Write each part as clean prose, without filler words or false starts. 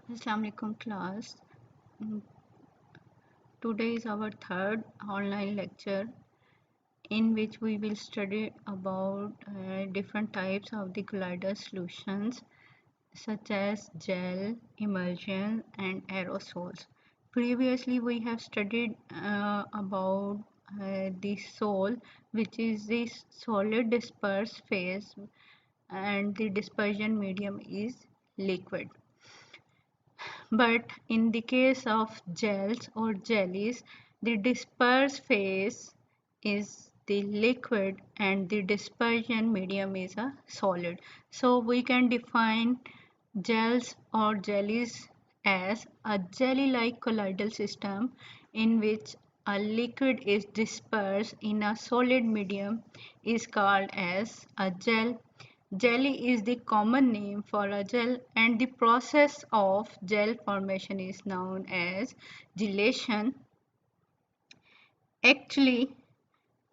Assalamualaikum class. Mm, Today is our third online lecture in which we will study about different types of the colloidal solutions such as gel, emulsion and aerosols. Previously we have studied about the sol, which is the solid dispersed phase, and the dispersion medium is liquid. But in the case of gels or jellies, the dispersed phase is the liquid and the dispersion medium is a solid. So we can define gels or jellies as a jelly-like colloidal system in which a liquid is dispersed in a solid medium is called as a gel. Jelly is the common name for a gel, and the process of gel formation is known as gelation. Actually,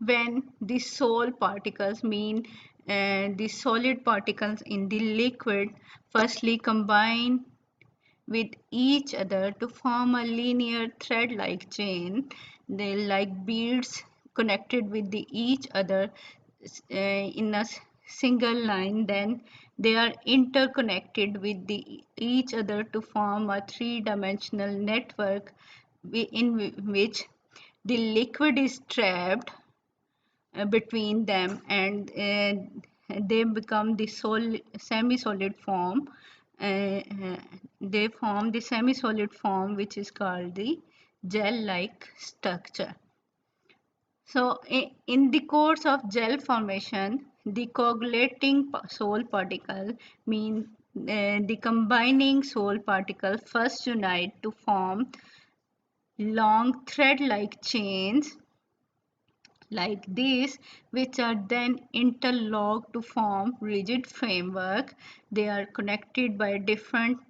when the sol particles mean the solid particles in the liquid firstly combine with each other to form a linear thread-like chain. They like beads connected with each other in a single line. Then they are interconnected with each other to form a three-dimensional network in which the liquid is trapped between them, and they become the semi-solid form. They form the semi-solid form which is called the gel-like structure. So in the course of gel formation, the coagulating sol particle mean the combining sol particle first unite to form long thread-like chains like these, which are then interlocked to form rigid framework. They are connected by different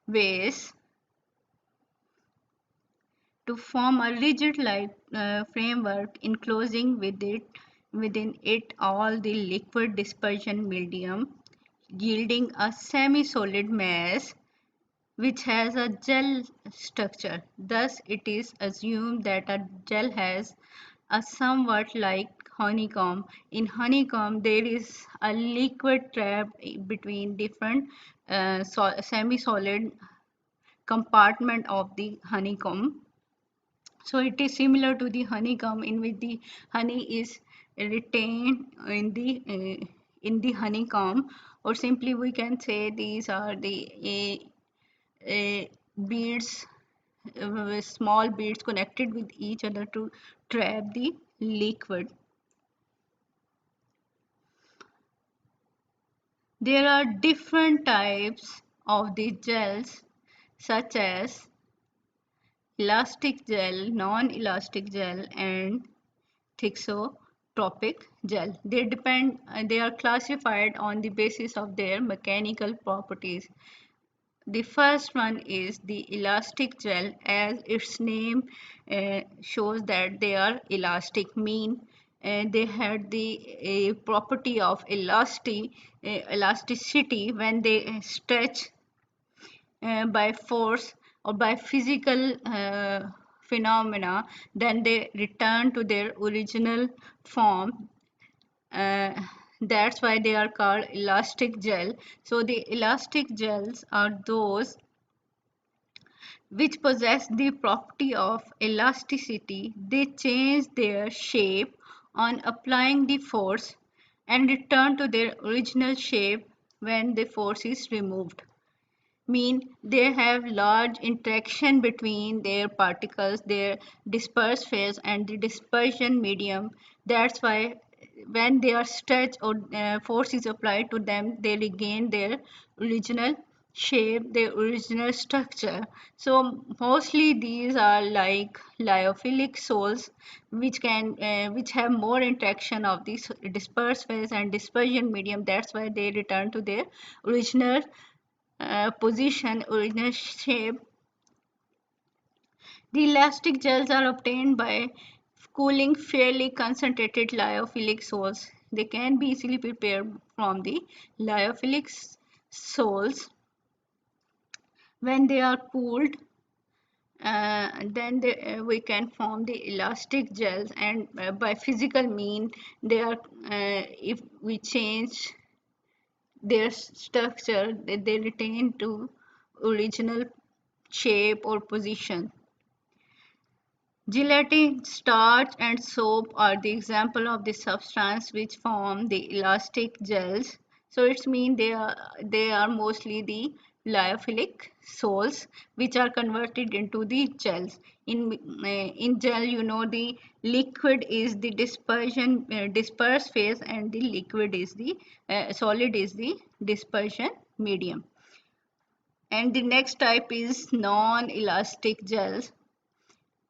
ways to form a rigid like framework enclosing within it all the liquid dispersion medium, yielding a semi-solid mass which has a gel structure. Thus, it is assumed that a gel has a somewhat like honeycomb. In honeycomb, there is a liquid trapped between different semi-solid compartment of the honeycomb. So it is similar to the honeycomb in which the honey is retained in the honeycomb, or simply we can say these are the beads, small beads connected with each other to trap the liquid. There are different types of the gels such as elastic gel, non-elastic gel and thixotropic gel. They are classified on the basis of their mechanical properties. The first one is the elastic gel, as its name shows that they are elastic, mean they had the property of elasticity when they stretch by force or by physical phenomena, then they return to their original form. uh, that's why they are called elastic gel. So the elastic gels are those which possess the property of elasticity. They change their shape on applying the force and return to their original shape when the force is removed. Mean they have large interaction between their particles, their dispersed phase and the dispersion medium. That's why when they are stretched or force is applied to them, they regain their original shape, their original structure. So mostly these are like lyophilic sols, which have more interaction of this dispersed phase and dispersion medium. That's why they return to their original position, original shape. The elastic gels are obtained by cooling fairly concentrated lyophilic sols. They can be easily prepared from the lyophilic sols When they are cooled, then we can form the elastic gels, and by physical mean they are, if we change their structure, they retain to original shape or position. Gelatin, starch, and soap are the example of the substance which form the elastic gels. So it's mean they are mostly the lyophilic salts which are converted into the gels. In gel, the liquid is the dispersion dispersed phase, and the liquid is the solid is the dispersion medium. And the next type is non-elastic gels.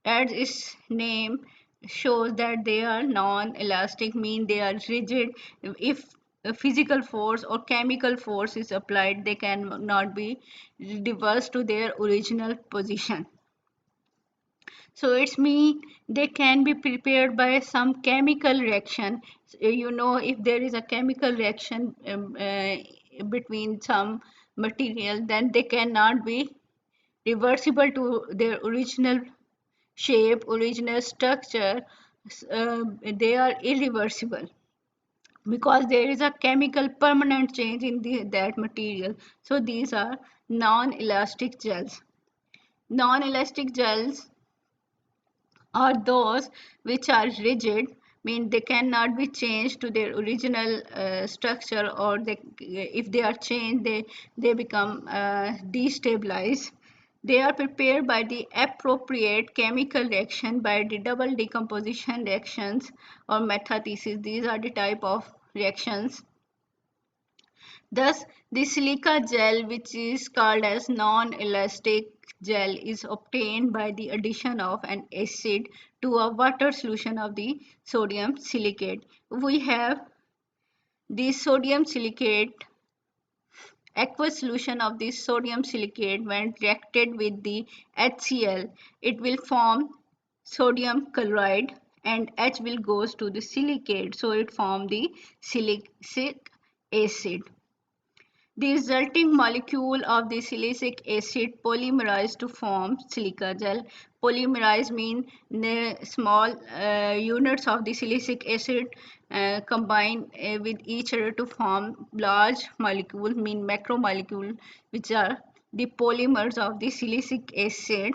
As its name shows that they are non-elastic, mean they are rigid. If a physical force or chemical force is applied, they cannot be reversed to their original position. So it's mean they can be prepared by some chemical reaction. If there is a chemical reaction between some material, then they cannot be reversible to their original shape, original structure. They are irreversible because there is a chemical permanent change in that material. So these are non-elastic gels. Non-elastic gels are those which are rigid, mean they cannot be changed to their original structure, or if they are changed, they become destabilized. They are prepared by the appropriate chemical reaction, by the double decomposition reactions or metathesis. These are the type of reactions. Thus, the silica gel, which is called as non-elastic gel, is obtained by the addition of an acid to a water solution of the sodium silicate. We have the sodium silicate, aqueous solution of the sodium silicate. When reacted with the HCl, it will form sodium chloride, and H will goes to the silicate, so it form the silicic acid. The resulting molecule of the silicic acid polymerized to form silica gel. Polymerize mean the small units of the silicic acid combine with each other to form large molecule, mean macromolecule, which are the polymers of the silicic acid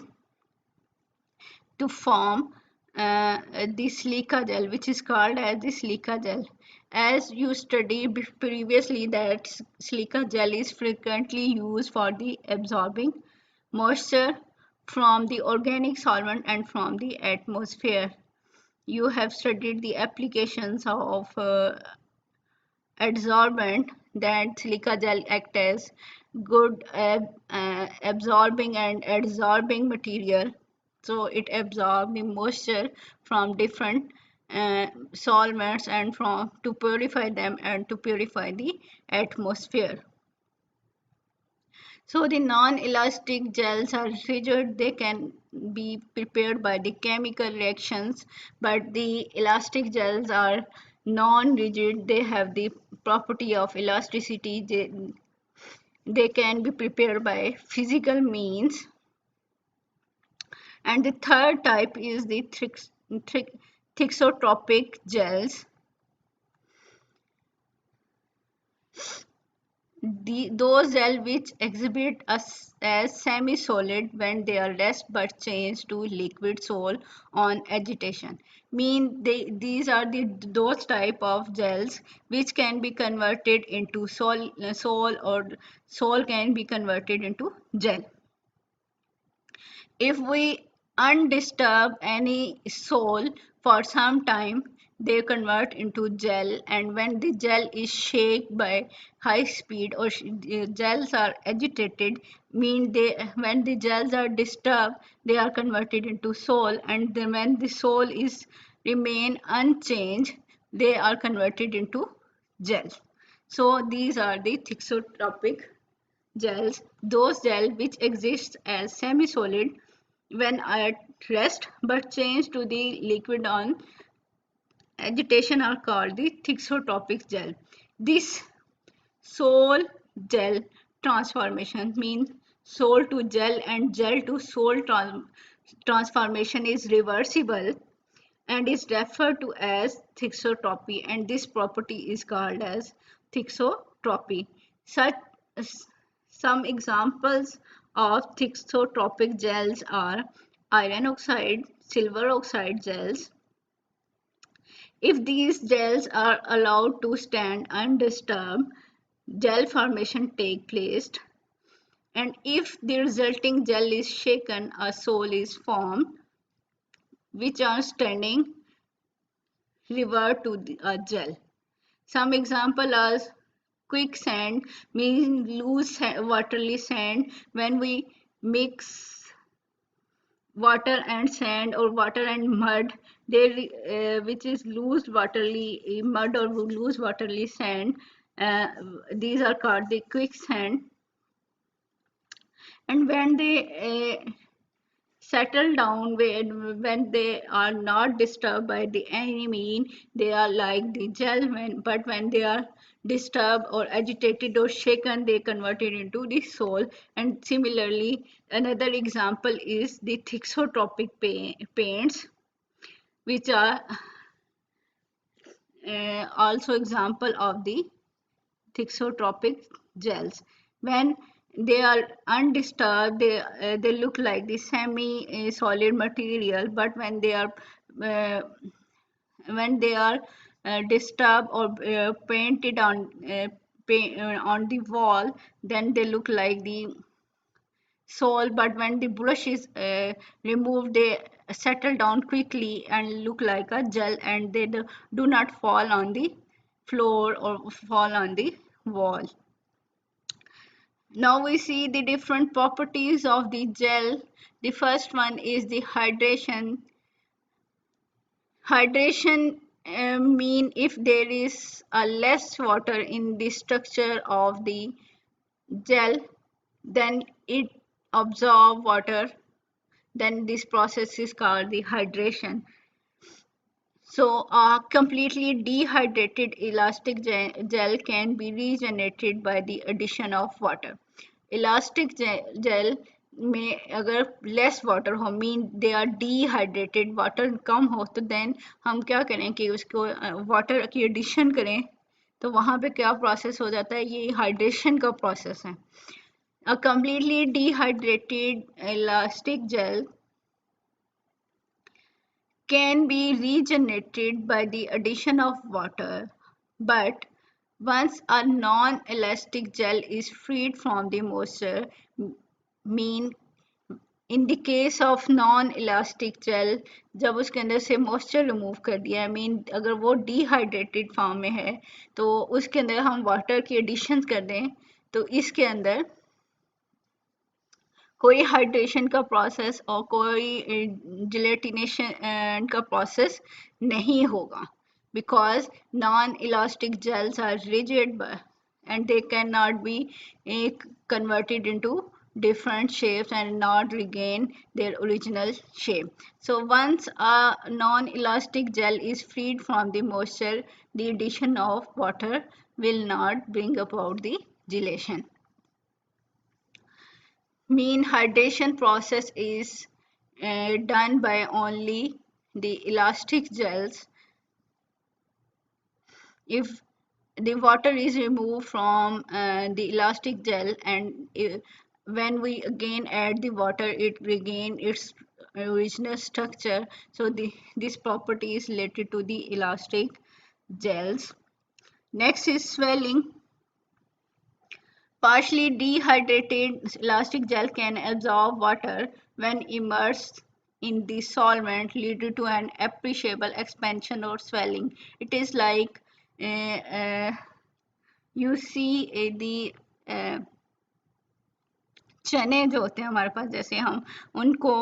to form the silica gel, which is called as the silica gel. As you studied previously, that silica gel is frequently used for the absorbing moisture from the organic solvent and from the atmosphere. You have studied the applications of adsorbent, that silica gel act as good absorbing and adsorbing material. So it absorbs the moisture from different solvents and from to purify them and to purify the atmosphere. So the non-elastic gels are rigid, they can be prepared by the chemical reactions, but the elastic gels are non-rigid, they have the property of elasticity, they can be prepared by physical means. And the third type is the thixotropic gels. Those gels which exhibit as semi-solid when they are rest but change to liquid sol on agitation. These are those type of gels which can be converted into sol, or sol can be converted into gel. If we undisturb any sol for some time, they convert into gel, and when the gel is shaken by high speed, or gels are agitated, when the gels are disturbed, they are converted into sol, and then when the sol is remain unchanged, they are converted into gel. So these are the thixotropic gels, those gels which exist as semi-solid when at rest but change to the liquid on agitation are called the thixotropic gel. This sol gel transformation means sol to gel and gel to sol transformation is reversible and is referred to as thixotropy, and this property is called as thixotropy. Such some examples of thixotropic gels are iron oxide, silver oxide gels. If these gels are allowed to stand undisturbed, gel formation take place, and if the resulting gel is shaken, a sol is formed, which are standing revert to a gel. Some example are quicksand, means loose watery sand. When we mix water and sand or water and mud, which is loose watery mud or loose watery sand, these are called the quicksand. And when they settle down, when they are not disturbed by the enemy, they are like the gel. But when they are disturbed or agitated or shaken, they converted into the sol. And similarly, another example is the thixotropic paints, which are also example of the thixotropic gels. When they are undisturbed, they look like the semi solid material, but uh, when they are disturbed or painted on the wall, then they look like the sol. But when the brush is removed, they settle down quickly and look like a gel, and they do not fall on the floor or fall on the wall. Now we see the different properties of the gel. The first one is the hydration. Hydration mean if there is a less water in the structure of the gel, then it absorb water. Then this process is called the hydration. So a completely dehydrated elastic gel can be regenerated by the addition of water. Elastic gel में अगर less water हो, mean they are dehydrated, water कम हो, तो then हम क्या करें कि उसको वाटर की एडिशन करें, तो वहाँ पे क्या प्रोसेस हो जाता है, ये हाइड्रेशन का प्रोसेस है. अ completely dehydrated elastic gel can be regenerated by the addition of water, but once a non-elastic gel is freed from the moisture, mean in the case of non-elastic gel, जब उसके अंदर से moisture remove कर दिया है, mean अगर वो dehydrated form में है, तो उसके अंदर हम water की addition कर दें, तो इसके अंदर कोई हाइड्रेशन का प्रोसेस और कोई जिलेटिनेशन का प्रोसेस नहीं होगा, because non-elastic gels are rigid and they cannot be converted into different shapes and not regain their original shape. So once a non-elastic gel is freed from the moisture, the addition of water will not bring about the gelation. Mean hydration process is done by only the elastic gels. If the water is removed from the elastic gel, and when we again add the water, it regain its original structure. So this property is related to the elastic gels. Next is swelling. Partially dehydrated elastic gel can absorb water when immersed in the solvent, leading to an appreciable expansion or swelling. It is like you see the चने जो होते हैं हमारे पास, जैसे हम उनको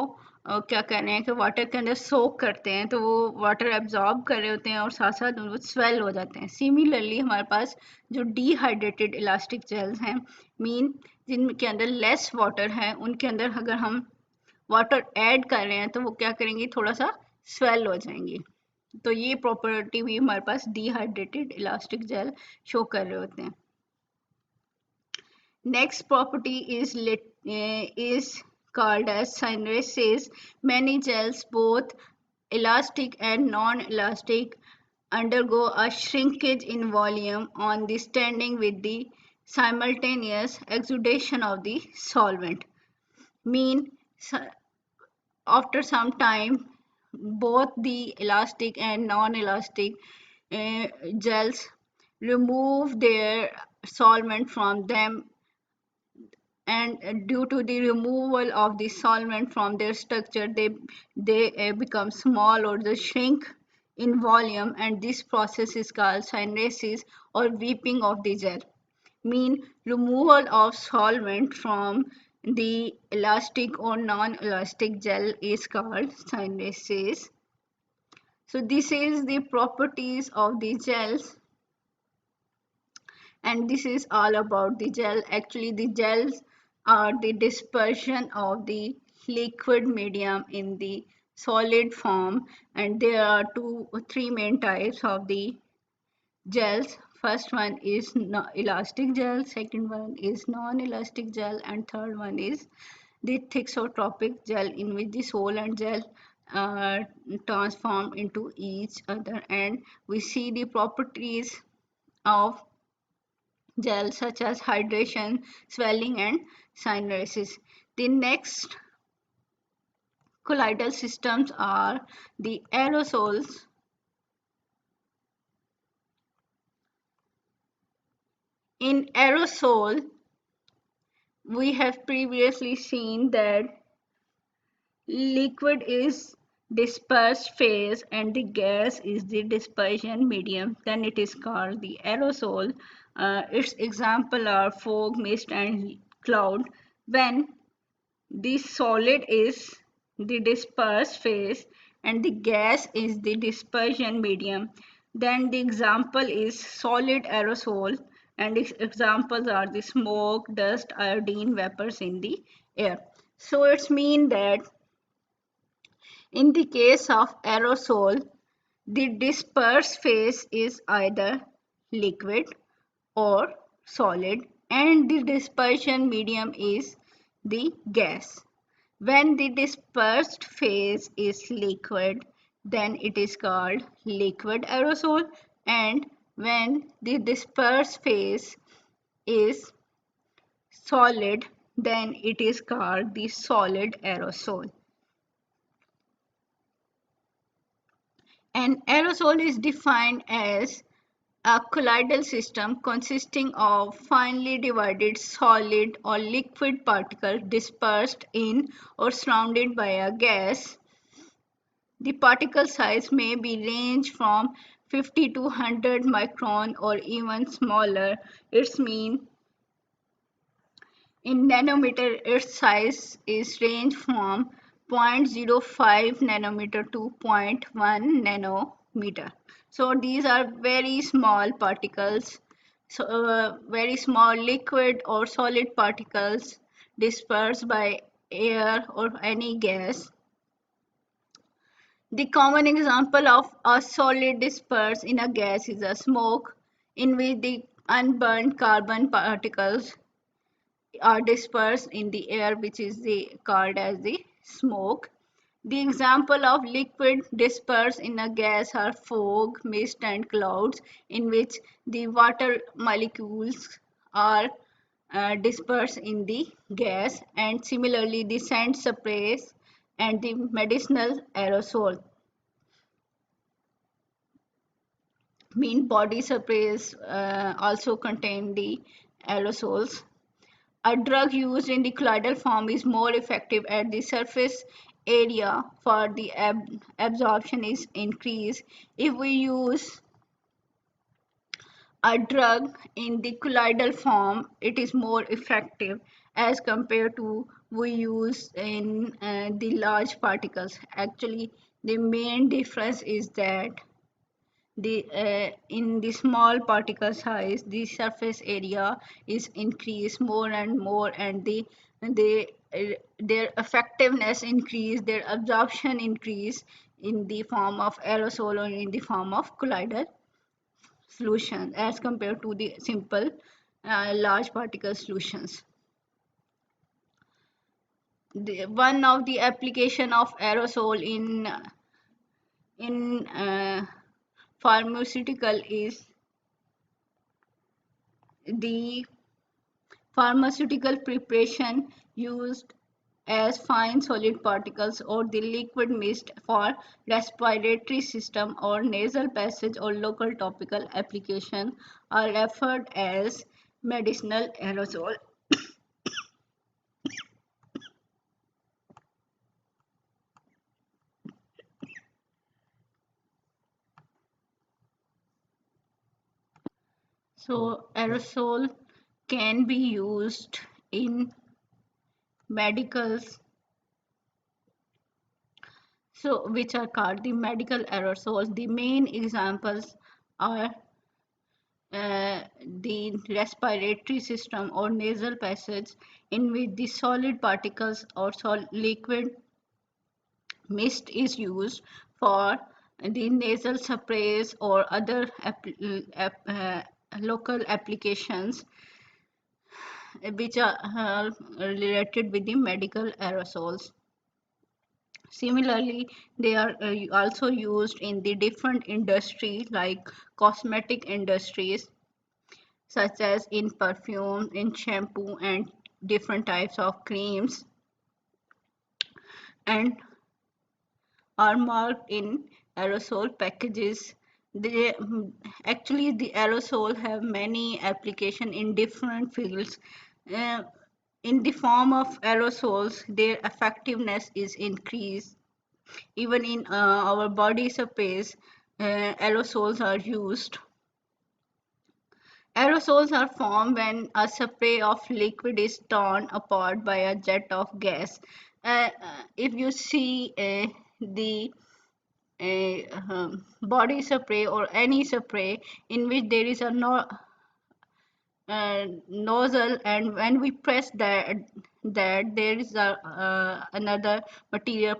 क्या कर रहे हैं कि वाटर के अंदर सोक करते हैं, तो वो वाटर एब्जॉर्ब कर रहे होते हैं और साथ साथ वो स्वेल हो जाते हैं. सिमिलरली हमारे पास जो डिहाइड्रेटेड इलास्टिक जेल्स हैं, मीन जिनके अंदर लेस वाटर है, उनके अंदर अगर हम वाटर ऐड कर रहे हैं तो वो क्या करेंगे, थोड़ा सा स्वेल हो जाएंगी. तो ये प्रॉपर्टी भी हमारे पास डिहाइड्रेटेड इलास्टिक जेल शो कर रहे होते हैं. Next property is is called as syneresis. Many gels, both elastic and non-elastic, undergo a shrinkage in volume on the standing with the simultaneous exudation of the solvent. Mean after some time, both the elastic and non-elastic gels remove their solvent from them, and due to the removal of the solvent from their structure, they become small or they shrink in volume, and this process is called syneresis or weeping of the gel. Mean removal of solvent from the elastic or non-elastic gel is called syneresis. So this is the properties of the gels, and this is all about the gel. Actually, the gels are the dispersion of the liquid medium in the solid form, and there are three main types of the gels. First one is elastic gel, second one is non-elastic gel, and third one is the thixotropic gel, in which the sol and gel uh, transform into each other, and we see the properties of gel such as hydration, swelling, and syneresis. The next colloidal systems are the aerosols. In aerosol, we have previously seen that liquid is dispersed phase and the gas is the dispersion medium. Then it is called the aerosol. Its example are fog, mist, and cloud. When the solid is the dispersed phase and the gas is the dispersion medium, then the example is solid aerosol, and its examples are the smoke, dust, iodine vapors in the air. So it's mean that in the case of aerosol, the dispersed phase is either liquid or solid, and the dispersion medium is the gas. When the dispersed phase is liquid, then it is called liquid aerosol, and when the dispersed phase is solid, then it is called the solid aerosol. An aerosol is defined as a colloidal system consisting of finely divided solid or liquid particles dispersed in or surrounded by a gas. The particle size may be range from 50 to 100 micron or even smaller. Its mean in nanometer, its size is range from 0.05 nanometer to zero point 0.1 nanometer. So these are very small particles, so very small liquid or solid particles dispersed by air or any gas. The common example of a solid dispersed in a gas is a smoke, in which the unburned carbon particles are dispersed in the air, which is called as the smoke. The example of liquid dispersed in a gas are fog, mist, and clouds, in which the water molecules are dispersed in the gas, and similarly the scent sprays and the medicinal aerosol. Mean body sprays also contain the aerosols. A drug used in the colloidal form is more effective at the surface area for the absorption is increased. If we use a drug in the colloidal form, it is more effective as compared to we use in the large particles. Actually, the main difference is that in the small particle size, the surface area is increased more and more, and their effectiveness increase, their absorption increase in the form of aerosol or in the form of colloidal solution as compared to the simple large particle solutions. one of the application of aerosol in pharmaceutical is the pharmaceutical preparation used as fine solid particles or the liquid mist for respiratory system or nasal passage or local topical application are referred as medicinal aerosol. So aerosol can be used in medicals, so which are called the medical aerosols. The main examples are the respiratory system or nasal passage, in which the solid particles or liquid mist is used for the nasal sprays or other local applications which are related with the medical aerosols. Similarly, they are also used in the different industry like cosmetic industries, such as in perfume, in shampoo, and different types of creams, and are marked in aerosol packages. They actually the aerosol have many application in different fields. Uh, in the form of aerosols, their effectiveness is increased. Even in our body surface, aerosols are used. Aerosols are formed when a spray of liquid is torn apart by a jet of gas. If you see the body spray or any spray in which there is a nozzle, and when we press that there is a another material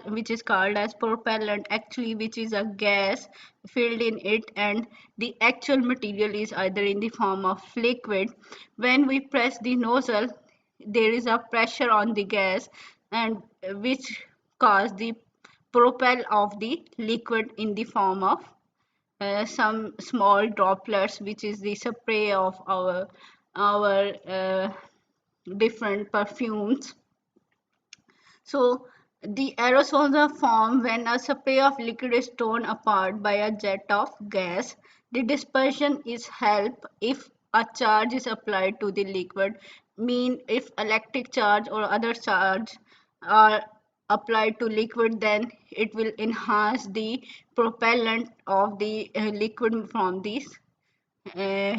which is called as propellant, actually which is a gas filled in it, and the actual material is either in the form of liquid. When we press the nozzle, there is a pressure on the gas, and which cause the propel of the liquid in the form of some small droplets, which is the spray of our different perfumes. So the aerosols are formed when a spray of liquid is torn apart by a jet of gas. The dispersion is helped if a charge is applied to the liquid, mean if electric charge or other charge are applied to liquid, then it will enhance the propellant of the liquid from this uh,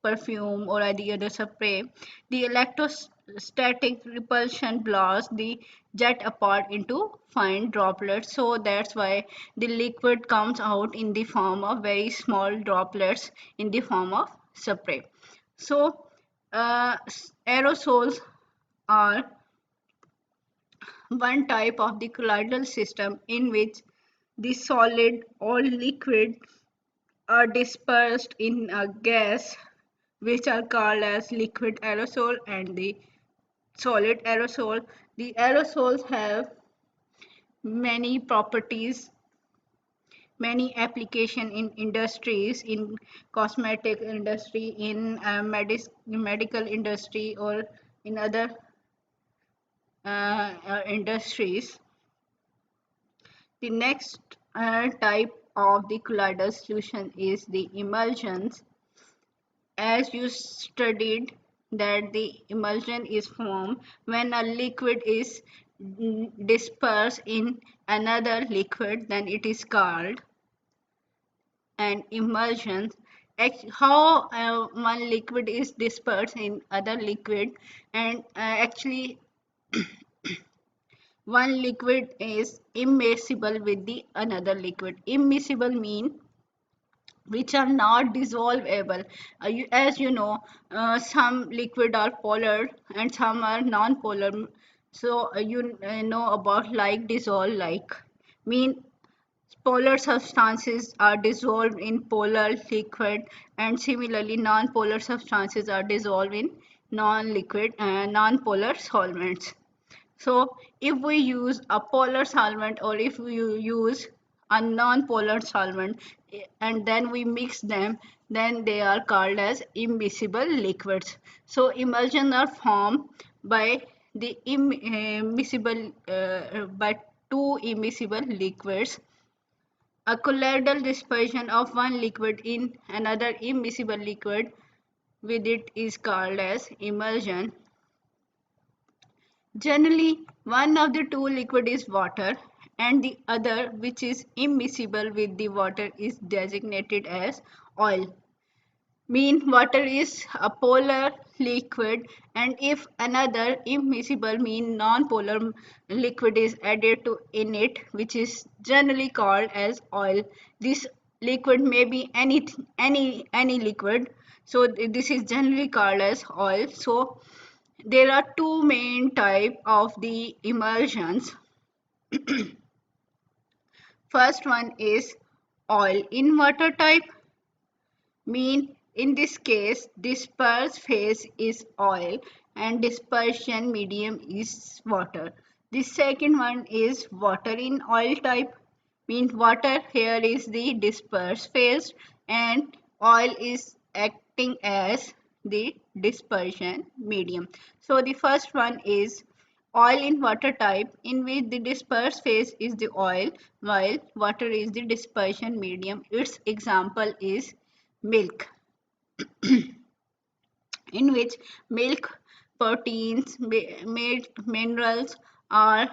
perfume or any other spray. The electrostatic repulsion blasts the jet apart into fine droplets. So that's why the liquid comes out in the form of very small droplets in the form of spray. So aerosols are one type of the colloidal system in which the solid or liquid are dispersed in a gas, which are called as liquid aerosol and the solid aerosol. The aerosols have many properties, many application in industries, in cosmetic industry, in medical industry, or in other industries. The next type of the colloidal solution is the emulsions. As you studied that the emulsion is formed when a liquid is dispersed in another liquid, then it is called an emulsion. How one liquid is dispersed in other liquid, and actually one liquid is immiscible with the another liquid. Immiscible mean which are not dissolvable. As you know, some liquid are polar and some are non-polar. So you know about like dissolve like, mean polar substances are dissolved in polar liquid, and similarly non-polar substances are dissolved in non-liquid and non-polar solvents. So if we use a polar solvent or if we use a non-polar solvent and then we mix them, then they are called as immiscible liquids. So emulsions are formed by the immiscible by two immiscible liquids. A colloidal dispersion of one liquid in another immiscible liquid with it is called as emulsion. Generally, one of the two liquid is water and the other, which is immiscible with the water, is designated as oil. Mean water is a polar liquid, and if another immiscible mean non-polar liquid is added to in it, which is generally called as oil. This liquid may be any liquid, so this is generally called as oil. So there are two main type of the emulsions. First one is oil in water type, mean in this case disperse phase is oil and dispersion medium is water. The second one is water in oil type, means water here is the disperse phase and oil is acting as the dispersion medium. So the first one is oil in water type, in which the disperse phase is the oil while water is the dispersion medium. Its example is milk, in which milk, proteins, minerals are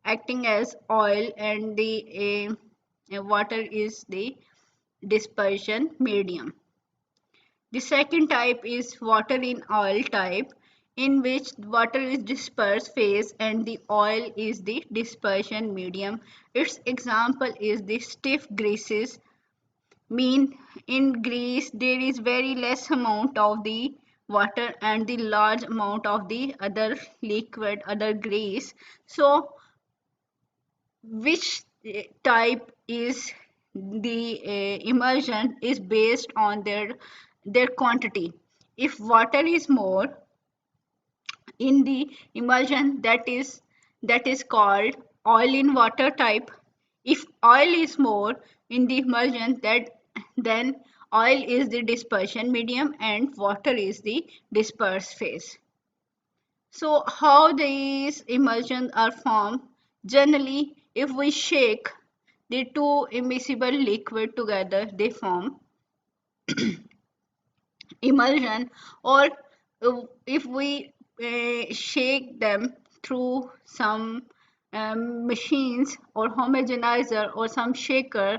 acting as oil and the water is the dispersion medium. The second type is water in oil type, in which water is dispersed phase and the oil is the dispersion medium. Its example is the stiff greases, mean in grease there is very less amount of the water and the large amount of the other liquid, other grease. So which type is the emulsion is based on their quantity. If water is more in the emulsion, that is called oil in water type. If oil is more in the emulsion, that then oil is the dispersion medium and water is the disperse phase. So how these emulsions are formed? Generally, if we shake the two immiscible liquid together, they form emulsion, or if we shake them through some machines or homogenizer or some shaker,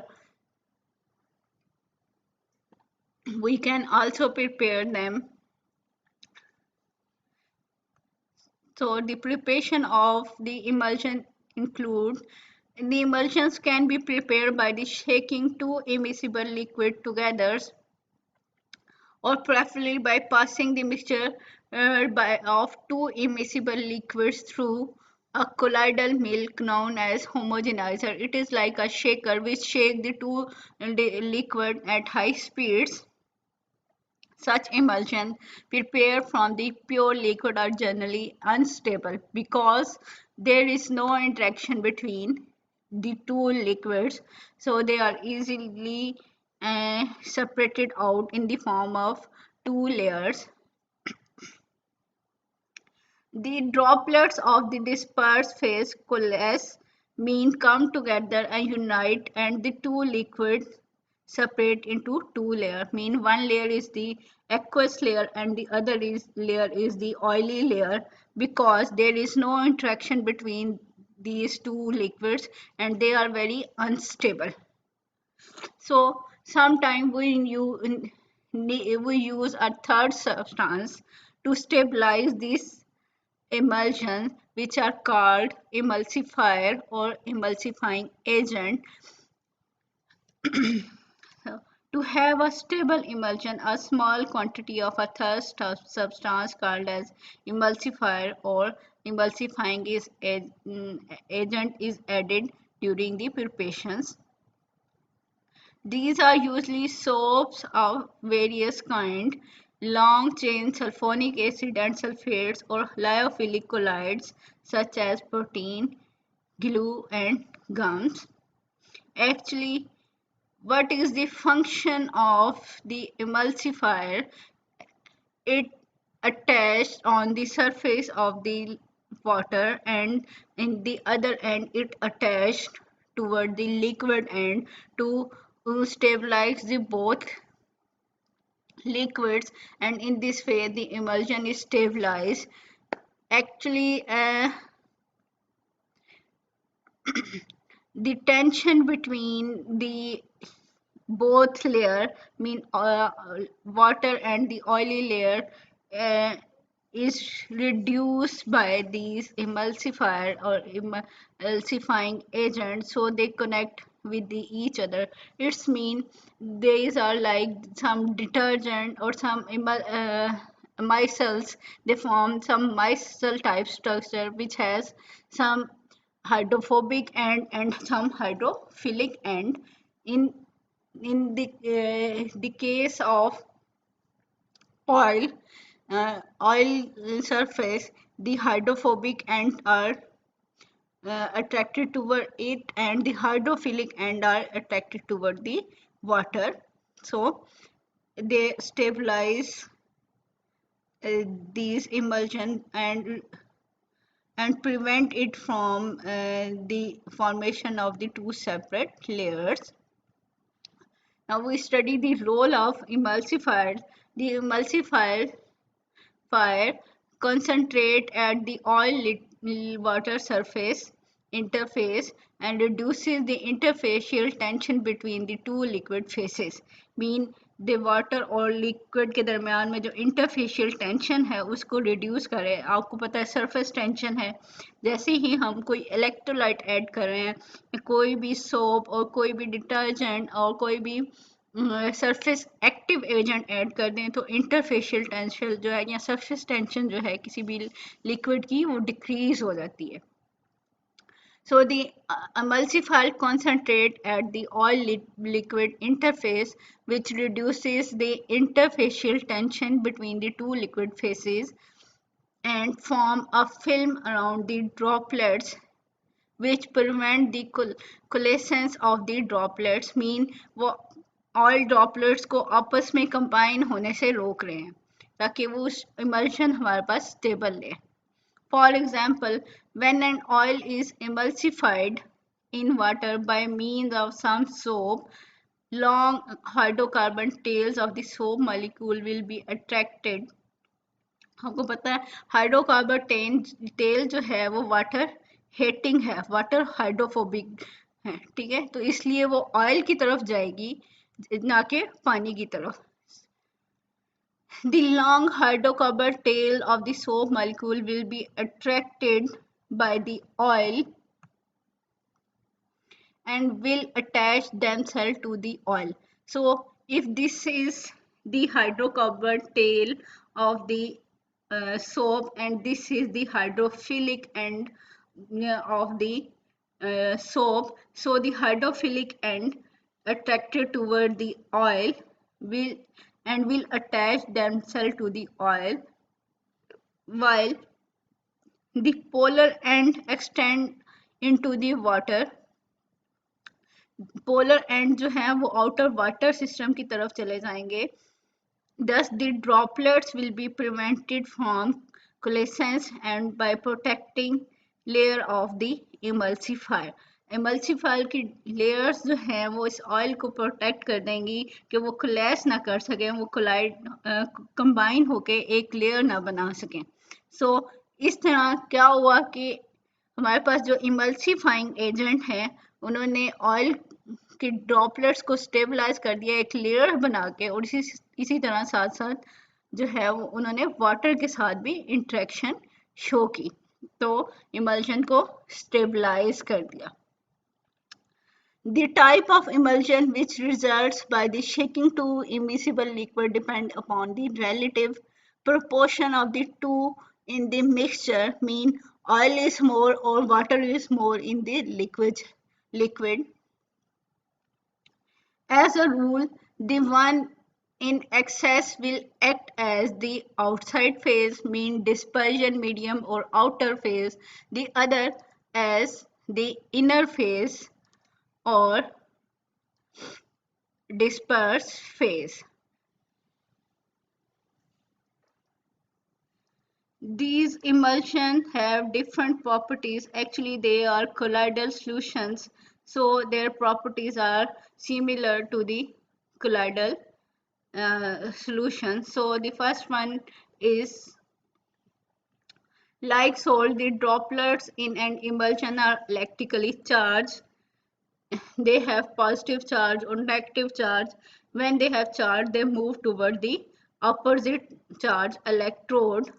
we can also prepare them. So the preparation of the emulsion include the emulsions can be prepared by the shaking two immiscible liquid together, or preferably by passing the mixture of two immiscible liquids through a colloidal milk known as homogenizer. It is like a shaker which shake the two liquid at high speeds. Such emulsions prepared from the pure liquid are generally unstable because there is no interaction between the two liquids, so they are easily separated out in the form of two layers. The droplets of the dispersed phase coalesce, mean come together and unite, and the two liquids separate into two layers. Mean one layer is the aqueous layer and the other layer is the oily layer, because there is no interaction between these two liquids and they are very unstable. So sometimes we use a third substance to stabilize these emulsions, which are called emulsifier or emulsifying agent. So, to have a stable emulsion, a small quantity of a third substance called as emulsifier or emulsifying agent is added during the preparations. These are usually soaps of various kind, long chain sulfonic acid and sulfates or lyophilic colloids such as protein, glue, and gums. Actually, what is the function of the emulsifier? It attached on the surface of the water, and in the other end it attached toward the liquid end to stabilize the both liquids, and in this way the emulsion is stabilized. Actually, the tension between the both layer, mean water and the oily layer, uh, is reduced by these emulsifier or emulsifying agents, so they connect with each other. It's mean these are like some detergent or some micelles. They form some micelle type structure which has some hydrophobic end and some hydrophilic end. In the case of oil, oil surface, the hydrophobic end are attracted toward it, and the hydrophilic end are attracted toward the water. So they stabilize these emulsion and prevent it from the formation of the two separate layers. Now we study the role of emulsifiers. The emulsifier fire concentrate at the oil water surface interface and reduces the interfacial tension between the two liquid phases. Mean the water और liquid के दरमियान में जो interfacial tension है उसको reduce करे. आपको पता है surface tension है, जैसे ही हम कोई electrolyte add कर रहे हैं, कोई भी soap और कोई भी detergent और कोई भी सरफेस एक्टिव एजेंट ऐड कर दें तो इंटरफेशियल टेंशन जो है या सरफेस टेंशन जो है किसी भी लिक्विड की वो डिक्रीज हो जाती है. So the emulsifier concentrate at the oil liquid interface, which reduces the interfacial tension between the two liquid phases and form a film around the droplets, which prevent the coalescence of the droplets. Mean वो oil droplets को आपस में combine होने से रोक रहे हैं ताकि वो इमल्शन हमारे पास स्टेबल ले. For example, when an oil is emulsified in water by means of some soap, long hydrocarbon tails of the soap molecule will be attracted. आपको पता है हाइड्रोकार्बन तेल जो है वो वाटर हेटिंग है, वाटर हाइड्रोफोबिक है, ठीक है, तो इसलिए वो ऑयल की तरफ जाएगी ना कि पानी की तरफ. The long hydrocarbon tail of the soap molecule will be attracted by the oil and will attach themselves to the oil. So if this is the hydrocarbon tail of the soap and this is the hydrophilic end of the soap, so the hydrophilic end attracted toward the oil will attach themselves to the oil, while the polar end extend into the water. Polar and जो है वो outer water system की तरफ चले जाएंगे. Thus the droplets will be prevented from coalescence and by protecting layer of the emulsifier. emulsifier की layers जो हैं वो इस ऑयल को प्रोटेक्ट कर देंगी कि वो कोलेस ना कर सकें, वो कोलाइड कंबाइन होके एक लेयर ना बना सकें. सो इस तरह क्या हुआ कि हमारे पास जो इमल्सिफाइंग एजेंट है उन्होंने ऑयल के ड्रॉपलेट्स को स्टेबलाइज कर दिया एक लेयर बना के, और इसी तरह साथ साथ जो है वो उन्होंने वाटर के साथ भी इंटरेक्शन शो की, तो इमल्शन को स्टेबलाइज कर दिया. The type of emulsion which results by the shaking to immiscible liquid depend upon the relative proportion of the two in the mixture. Mean oil is more or water is more in the liquid. As a rule, the one in excess will act as the outside phase, mean dispersion medium or outer phase, the other as the inner phase or disperse phase. These emulsions have different properties. Actually, they are colloidal solutions, so their properties are similar to the colloidal solution. So the first one is like salt, the droplets in an emulsion are electrically charged. They have positive charge or negative charge. When they have charge, they move toward the opposite charge electrode.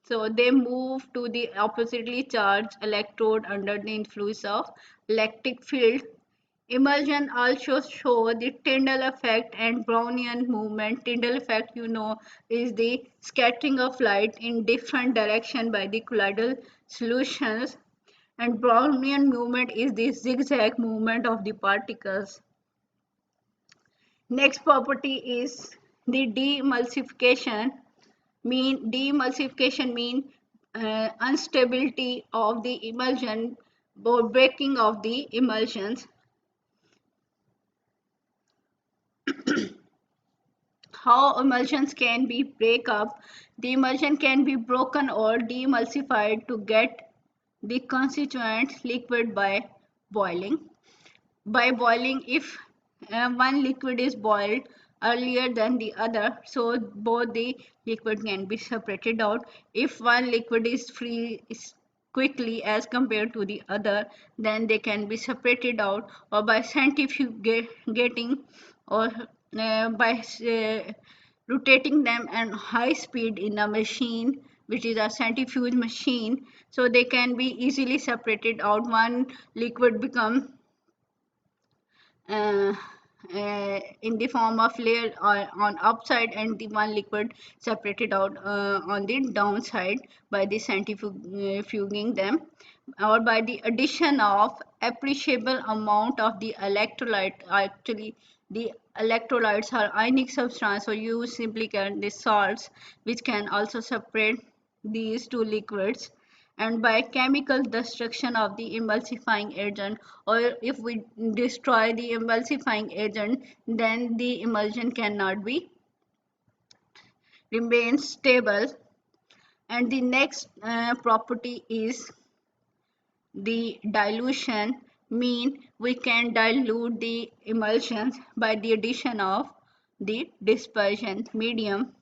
So they move to the oppositely charged electrode under the influence of electric field. Emulsion also show the Tyndall effect and Brownian movement. Tyndall effect, is the scattering of light in different direction by the colloidal solutions, and Brownian movement is the zigzag movement of the particles. Next property is the demulsification. Demulsification mean instability of the emulsion or breaking of the emulsions. How emulsions can be break up? The emulsion can be broken or demulsified to get the constituent liquid by boiling. By boiling, if one liquid is boiled earlier than the other, so both the liquid can be separated out. If one liquid is free quickly as compared to the other, then they can be separated out, or by centrifugating, or by rotating them at high speed in a machine which is a centrifuge machine, so they can be easily separated out. One liquid become uh, in the form of layer on upside, and the one liquid separated out on the downside by the centrifuging them, or by the addition of appreciable amount of the electrolyte. Actually, the electrolytes are ionic substance, so you simply get the salts which can also separate these two liquids, and by chemical destruction of the emulsifying agent, or if we destroy the emulsifying agent, then the emulsion cannot be remain stable. And the next property is the dilution, mean we can dilute the emulsions by the addition of the dispersion medium.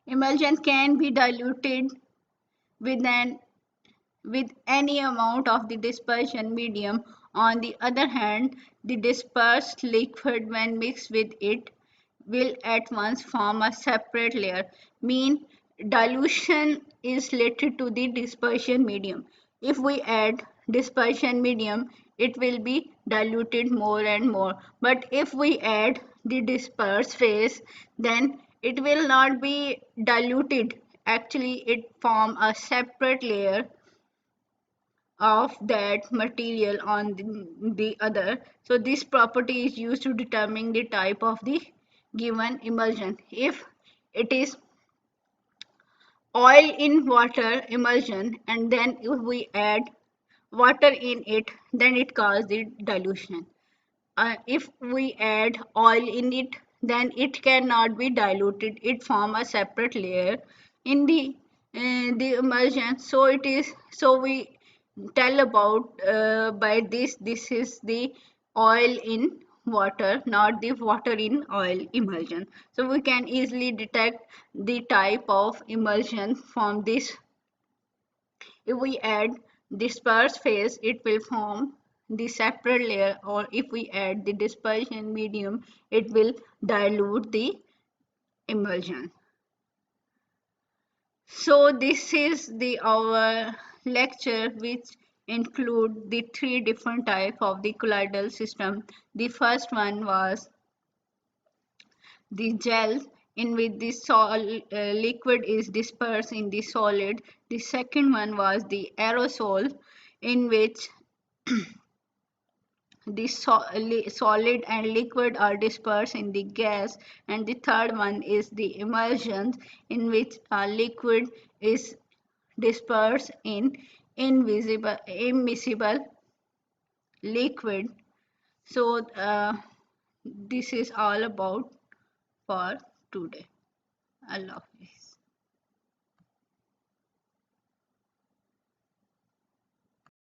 Emulsion can be diluted with an with any amount of the dispersion medium. On the other hand, the dispersed liquid, when mixed with it, will at once form a separate layer. Mean dilution is related to the dispersion medium. If we add dispersion medium, it will be diluted more and more. But if we add the dispersed phase, then it will not be diluted. Actually, it form a separate layer of that material on the other. So this property is used to determine the type of the given emulsion. If it is oil in water emulsion, and then if we add water in it, then it causes the dilution. If we add oil in it, then it cannot be diluted, it form a separate layer in the emulsion. So it is, so we tell about by this is the oil in water, not the water in oil emulsion. So we can easily detect the type of emulsion from this. If we add disperse phase, it will form the separate layer, or if we add the dispersion medium, it will dilute the emulsion. So this is the our lecture, which include the three different types of the colloidal system. The first one was the gel, in which the liquid is dispersed in the solid. The second one was the aerosol, in which the solid and liquid are dispersed in the gas, and the third one is the emulsion, in which a liquid is dispersed in immiscible liquid. So this is all about for today. Allah Hafiz.